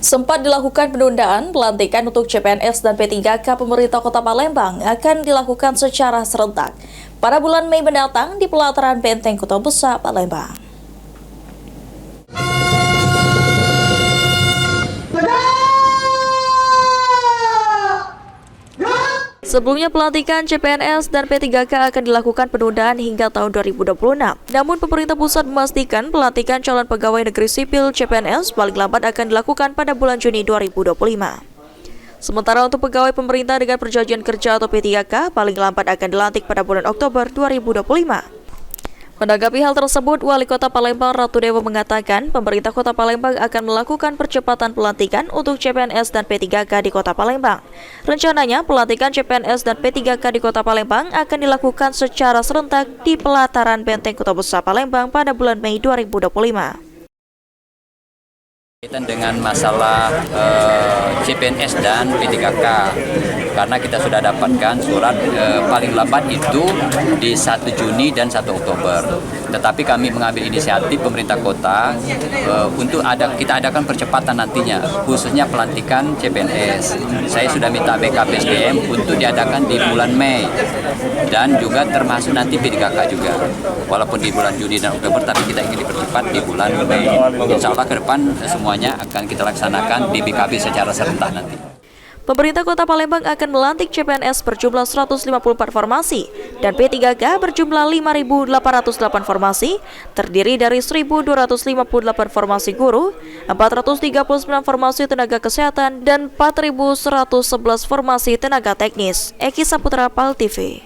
Sempat dilakukan penundaan, pelantikan untuk CPNS dan P3K pemerintah Kota Palembang akan dilakukan secara serentak pada bulan Mei mendatang di pelataran Benteng Kota Besar Palembang. Sebelumnya pelantikan CPNS dan P3K akan dilakukan penundaan hingga tahun 2026. Namun pemerintah pusat memastikan pelantikan calon pegawai negeri sipil CPNS paling lambat akan dilakukan pada bulan Juni 2025. Sementara untuk pegawai pemerintah dengan perjanjian kerja atau P3K paling lambat akan dilantik pada bulan Oktober 2025. Menanggapi hal tersebut, Wali Kota Palembang Ratu Dewa mengatakan pemerintah Kota Palembang akan melakukan percepatan pelantikan untuk CPNS dan P3K di Kota Palembang. Rencananya, pelantikan CPNS dan P3K di Kota Palembang akan dilakukan secara serentak di pelataran Benteng Kota Besar Palembang pada bulan Mei 2025. Kaitan dengan masalah CPNS dan P3K, karena kita sudah dapatkan surat paling lambat itu di 1 Juni dan 1 Oktober. Tetapi kami mengambil inisiatif pemerintah kota untuk kita adakan percepatan nantinya, khususnya pelantikan CPNS. Saya sudah minta BKPSDM untuk diadakan di bulan Mei dan juga termasuk nanti P3K juga. Walaupun di bulan Juni dan Oktober, tapi kita ingin dipercepat di bulan Mei. Insya Allah ke depan semuanya akan kita laksanakan di BKP secara serentak nanti. Pemerintah Kota Palembang akan melantik CPNS berjumlah 154 formasi dan P3K berjumlah 5.808 formasi, terdiri dari 1.258 formasi guru, 439 formasi tenaga kesehatan, dan 4.111 formasi tenaga teknis. Eki Saputra, PAL TV.